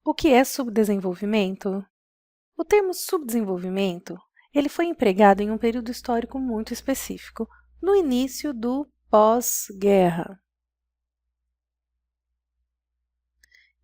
O que é subdesenvolvimento? O termo subdesenvolvimento, ele foi empregado em um período histórico muito específico, no início do pós-guerra.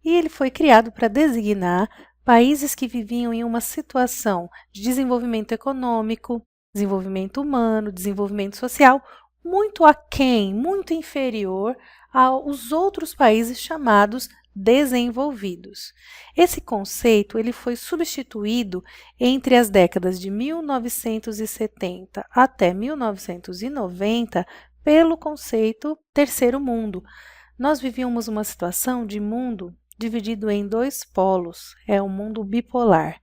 E ele foi criado para designar países que viviam em uma situação de desenvolvimento econômico, desenvolvimento humano, desenvolvimento social, muito aquém, muito inferior aos outros países chamados desenvolvidos. Esse conceito ele foi substituído entre as décadas de 1970 até 1990 pelo conceito terceiro mundo. Nós vivíamos uma situação de mundo dividido em dois polos, é um mundo bipolar.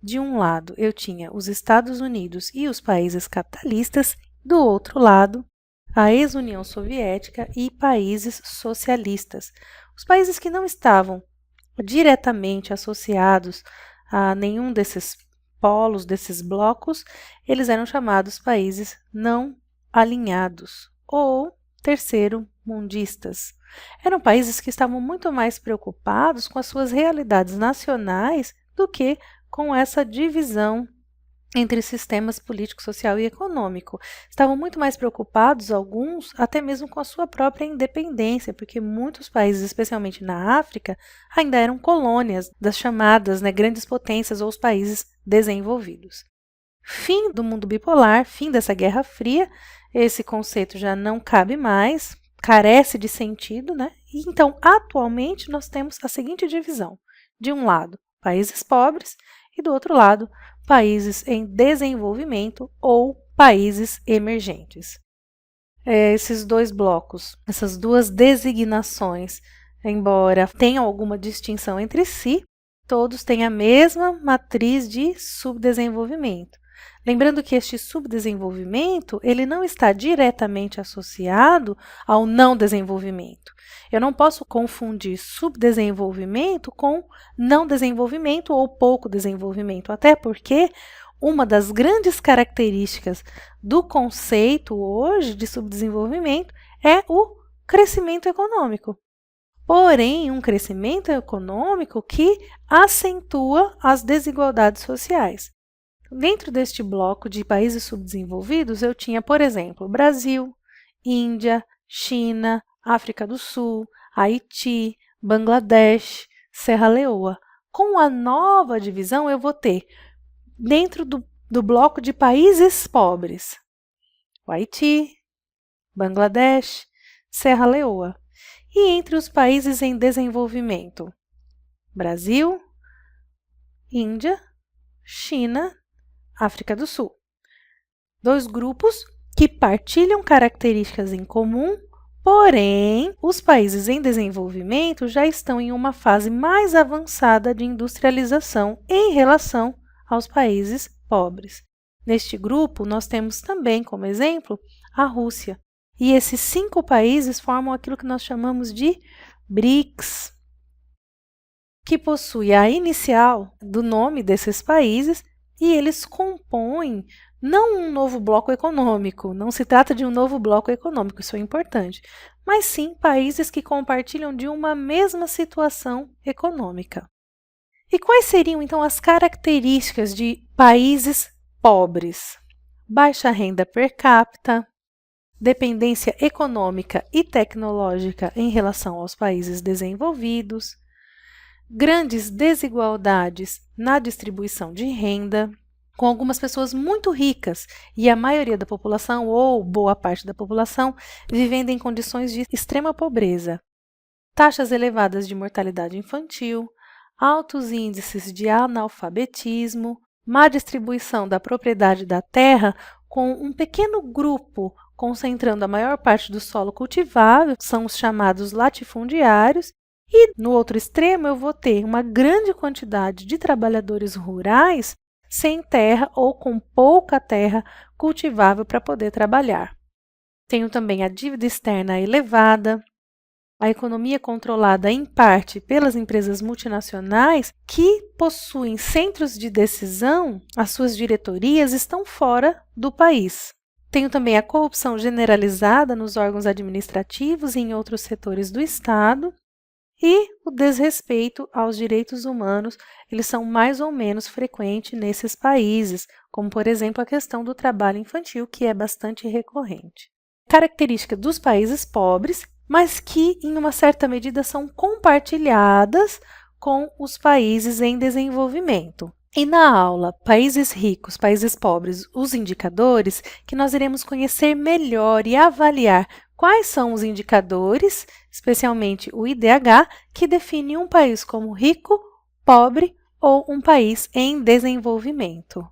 De um lado, eu tinha os Estados Unidos e os países capitalistas, do outro lado, a ex-União Soviética e países socialistas. Os países que não estavam diretamente associados a nenhum desses polos, desses blocos, eles eram chamados países não alinhados ou terceiro mundistas. Eram países que estavam muito mais preocupados com as suas realidades nacionais do que com essa divisão entre sistemas político, social e econômico. Estavam muito mais preocupados, alguns, até mesmo com a sua própria independência, porque muitos países, especialmente na África, ainda eram colônias das chamadas, grandes potências ou os países desenvolvidos. Fim do mundo bipolar, fim dessa Guerra Fria, esse conceito já não cabe mais, carece de sentido, E então, atualmente, nós temos a seguinte divisão: de um lado, países pobres, e do outro lado, países em desenvolvimento ou países emergentes. Esses dois blocos, essas duas designações, embora tenham alguma distinção entre si, todos têm a mesma matriz de subdesenvolvimento. Lembrando que este subdesenvolvimento, ele não está diretamente associado ao não desenvolvimento. Eu não posso confundir subdesenvolvimento com não desenvolvimento ou pouco desenvolvimento, até porque uma das grandes características do conceito hoje de subdesenvolvimento é o crescimento econômico. Porém, um crescimento econômico que acentua as desigualdades sociais. Dentro deste bloco de países subdesenvolvidos, eu tinha, por exemplo, Brasil, Índia, China, África do Sul, Haiti, Bangladesh, Serra Leoa. Com a nova divisão, eu vou ter, dentro do bloco de países pobres, o Haiti, Bangladesh, Serra Leoa. E entre os países em desenvolvimento, Brasil, Índia, China, África do Sul. Dois grupos que partilham características em comum, porém, os países em desenvolvimento já estão em uma fase mais avançada de industrialização em relação aos países pobres. Neste grupo, nós temos também, como exemplo, a Rússia. E esses 5 países formam aquilo que nós chamamos de BRICS, que possui a inicial do nome desses países e eles compõem não um novo bloco econômico, não se trata de um novo bloco econômico, isso é importante, mas sim países que compartilham de uma mesma situação econômica. E quais seriam, então, as características de países pobres? Baixa renda per capita, dependência econômica e tecnológica em relação aos países desenvolvidos, grandes desigualdades na distribuição de renda, com algumas pessoas muito ricas e a maioria da população, ou boa parte da população, vivendo em condições de extrema pobreza, taxas elevadas de mortalidade infantil, altos índices de analfabetismo, má distribuição da propriedade da terra, com um pequeno grupo concentrando a maior parte do solo cultivável, são os chamados latifundiários, e no outro extremo eu vou ter uma grande quantidade de trabalhadores rurais sem terra ou com pouca terra cultivável para poder trabalhar. Tenho também a dívida externa elevada, a economia controlada em parte pelas empresas multinacionais que possuem centros de decisão, as suas diretorias estão fora do país. Tenho também a corrupção generalizada nos órgãos administrativos e em outros setores do Estado. E o desrespeito aos direitos humanos, eles são mais ou menos frequentes nesses países, como por exemplo a questão do trabalho infantil, que é bastante recorrente. Característica dos países pobres, mas que em uma certa medida são compartilhadas com os países em desenvolvimento. E na aula Países Ricos, Países Pobres, os indicadores, que nós iremos conhecer melhor e avaliar quais são os indicadores, especialmente o IDH, que define um país como rico, pobre ou um país em desenvolvimento.